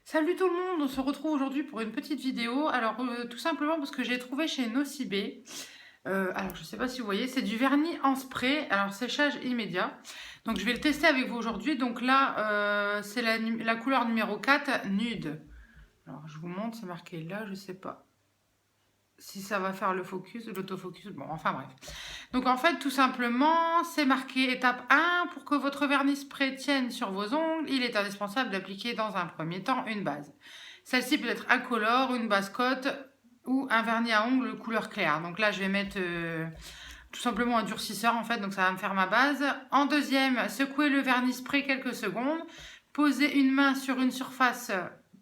Salut tout le monde, on se retrouve aujourd'hui pour une petite vidéo. Alors tout simplement parce que j'ai trouvé chez Nocibé, alors je sais pas si vous voyez, c'est du vernis en spray, alors séchage immédiat. Donc je vais le tester avec vous aujourd'hui. Donc là c'est la couleur numéro 4, nude. Alors je vous montre, c'est marqué là, je sais pas si ça va faire le focus, l'autofocus, bon enfin bref. Donc en fait tout simplement c'est marqué étape 1, pour que votre vernis spray tienne sur vos ongles, il est indispensable d'appliquer dans un premier temps une base. Celle-ci peut être incolore, une base cote ou un vernis à ongles couleur claire. Donc là je vais mettre tout simplement un durcisseur en fait, donc ça va me faire ma base. En deuxième, secouez le vernis spray quelques secondes, posez une main sur une surface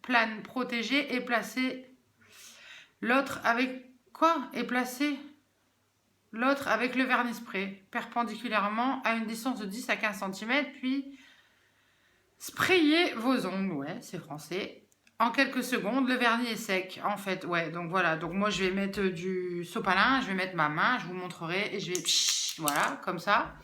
plane protégée et placez l'autre avec quoi et placez l'autre avec le vernis spray perpendiculairement à une distance de 10 à 15 cm, puis sprayez vos ongles, ouais, c'est français. En quelques secondes, le vernis est sec, en fait, ouais, donc voilà. Donc moi, je vais mettre du sopalin, je vais mettre ma main, je vous montrerai, et je vais, voilà, comme ça.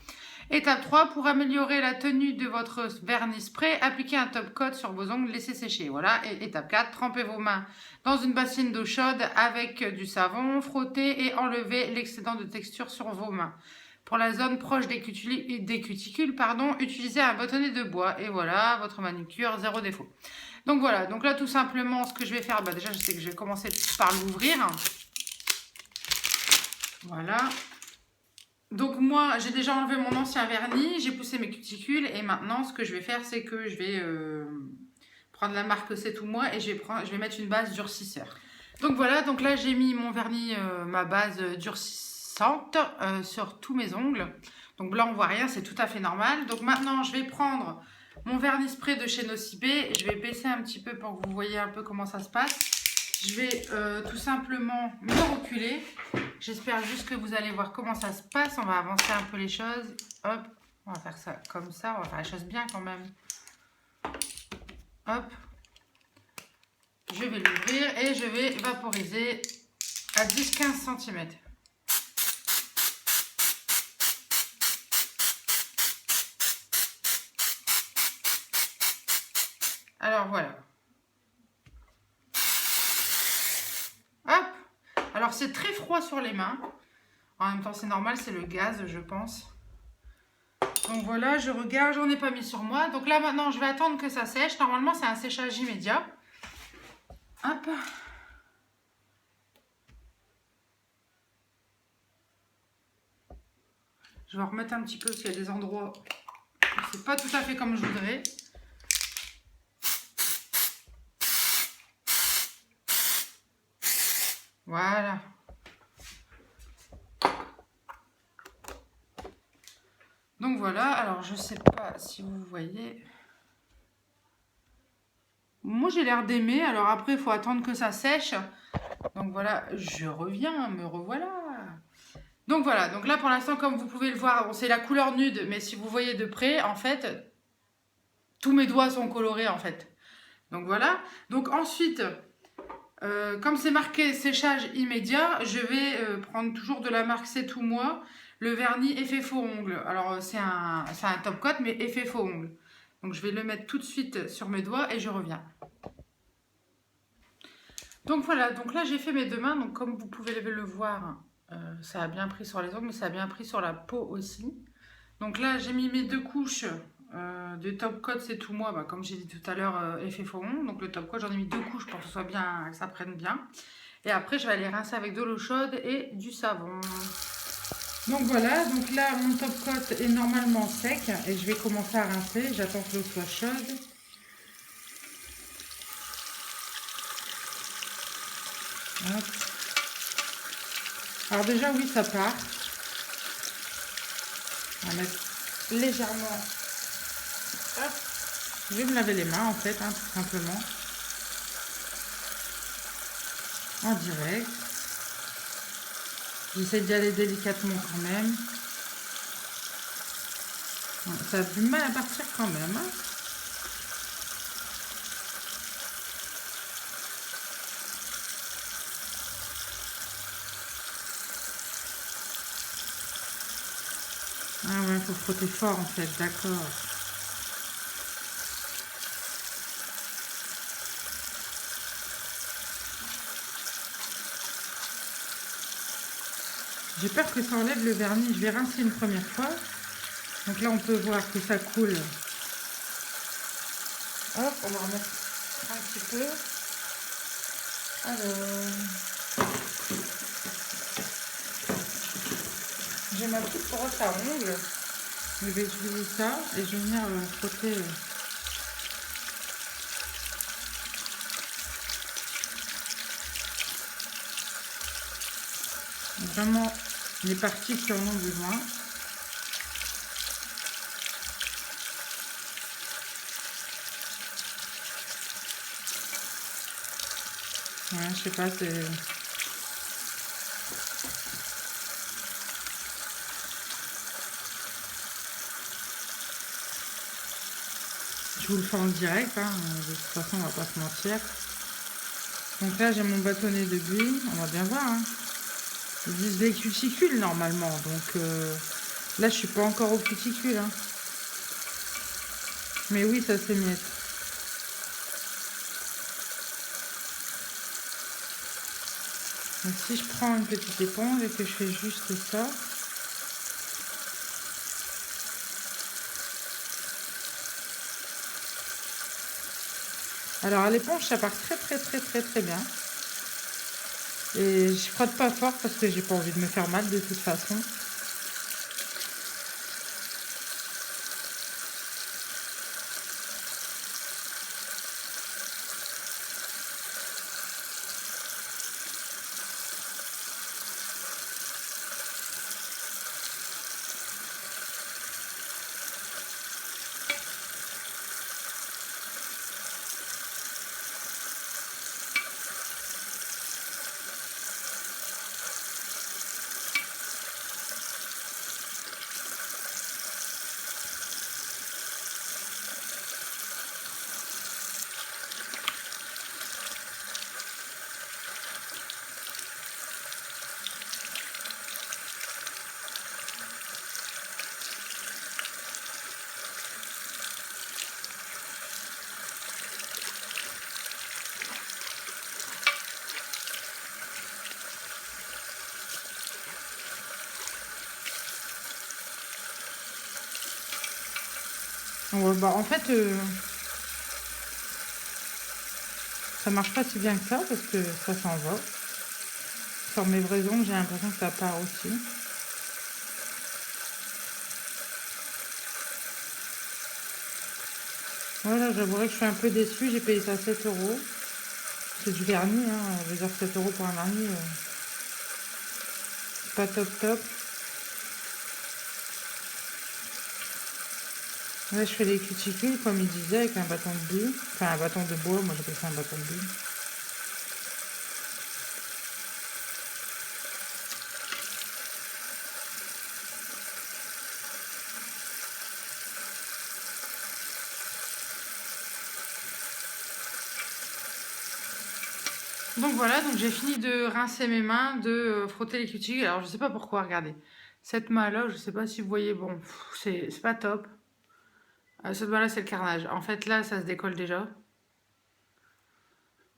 Étape 3, pour améliorer la tenue de votre vernis spray, appliquez un top coat sur vos ongles, laissez sécher, voilà. Et étape 4, trempez vos mains dans une bassine d'eau chaude avec du savon, frottez et enlevez l'excédent de texture sur vos mains. Pour la zone proche des cuticules, utilisez un bâtonnet de bois. Et voilà, votre manucure, zéro défaut. Donc voilà, donc là tout simplement, ce que je vais faire, déjà je sais que je vais commencer par l'ouvrir. Voilà. Donc moi, j'ai déjà enlevé mon ancien vernis, j'ai poussé mes cuticules. Et maintenant, ce que je vais faire, c'est que je vais prendre la marque C'est Tout Moi et je vais mettre une base durcisseur. Donc voilà, donc là j'ai mis mon vernis, ma base durcissante sur tous mes ongles. Donc là on voit rien, c'est tout à fait normal. Donc maintenant je vais prendre mon vernis spray de chez Nocibé. Je vais baisser un petit peu pour que vous voyez un peu comment ça se passe. Je vais tout simplement me reculer. J'espère juste que vous allez voir comment ça se passe. On va avancer un peu les choses. Hop, on va faire ça comme ça. On va faire les choses bien quand même. Hop. Je vais l'ouvrir et je vais vaporiser à 10-15 cm. Alors voilà. Hop. Alors c'est très froid sur les mains. En même temps c'est normal, c'est le gaz je pense. Donc voilà, je regarde, j'en ai pas mis sur moi. Donc là maintenant je vais attendre que ça sèche. Normalement c'est un séchage immédiat. Hop. Je vais en remettre un petit peu parce qu'il y a des endroits où c'est pas tout à fait comme je voudrais. Voilà. Donc voilà, alors je sais pas si vous voyez. Moi j'ai l'air d'aimer, alors après il faut attendre que ça sèche. Donc voilà, je reviens, me revoilà. Donc voilà, donc là pour l'instant comme vous pouvez le voir, c'est la couleur nude, mais si vous voyez de près, en fait, tous mes doigts sont colorés en fait. Donc voilà, donc ensuite, comme c'est marqué séchage immédiat, je vais prendre toujours de la marque C'est Tout Moi, le vernis effet faux ongle. Alors c'est un top coat, mais effet faux ongle. Donc je vais le mettre tout de suite sur mes doigts et je reviens. Donc voilà, donc là j'ai fait mes deux mains, donc comme vous pouvez le voir, ça a bien pris sur les ongles, mais ça a bien pris sur la peau aussi. Donc là j'ai mis mes deux couches de top coat C'est Tout Moi, comme j'ai dit tout à l'heure, effet faux ongle. Donc le top coat j'en ai mis deux couches pour que ce soit bien, que ça prenne bien. Et après je vais aller rincer avec de l'eau chaude et du savon. Donc voilà, donc là mon top coat est normalement sec et je vais commencer à rincer. J'attends que l'eau soit chaude. Hop. Alors déjà oui ça part. On va mettre légèrement. Hop. Je vais me laver les mains en fait, tout simplement. En direct. J'essaie d'y aller délicatement quand même. Ça a du mal à partir quand même. Ah ouais, il faut frotter fort en fait, d'accord. J'ai peur que ça enlève le vernis. Je vais rincer une première fois. Donc là, on peut voir que ça coule. Hop, on va remettre un petit peu. Alors, j'ai ma petite brosse à ongles. Je vais utiliser ça et je vais venir frotter. Vraiment les parties qui en ont besoin. Ouais, je sais pas, c'est... Je vous le fais en direct, hein. De toute façon on va pas se mentir. Donc là j'ai mon bâtonnet de buis, on va bien voir. Hein. Ils disent les cuticules normalement, donc là je suis pas encore aux cuticules. Hein. Mais oui, ça s'émiette. Donc si je prends une petite éponge et que je fais juste ça, alors à l'éponge ça part très bien. Et je frotte pas fort parce que j'ai pas envie de me faire mal de toute façon. Ouais, bah, en fait, ça marche pas si bien que ça parce que ça s'en va. Sur mes vrais ongles, j'ai l'impression que ça part aussi. Voilà, j'avouerais que je suis un peu déçue. J'ai payé ça 7 euros. C'est du vernis, hein. Je veux dire 7 euros pour un vernis, c'est pas top. Là, je fais les cuticules, comme il disait, avec un bâton de buis. Enfin, un bâton de bois, moi j'appelle ça un bâton de buis. Donc voilà, donc j'ai fini de rincer mes mains, de frotter les cuticules. Alors je sais pas pourquoi, regardez. Cette main-là, je sais pas si vous voyez, bon, c'est pas top. Cette main-là, c'est le carnage. En fait, là, ça se décolle déjà.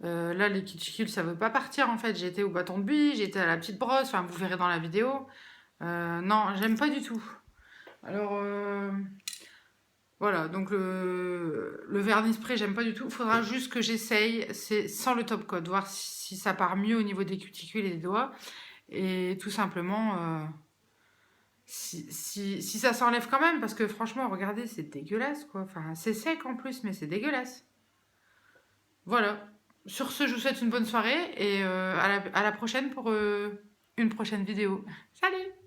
Là, les cuticules, ça veut pas partir, en fait. J'étais au bâton de buis, j'étais à la petite brosse, enfin, vous verrez dans la vidéo. Non, j'aime pas du tout. Alors, voilà, donc le vernis spray, j'aime pas du tout. Il faudra juste que j'essaye, c'est sans le top coat, voir si ça part mieux au niveau des cuticules et des doigts. Et tout simplement, si ça s'enlève quand même, parce que franchement, regardez, c'est dégueulasse, quoi. Enfin, c'est sec en plus, mais c'est dégueulasse. Voilà. Sur ce, je vous souhaite une bonne soirée et à la prochaine pour une prochaine vidéo. Salut!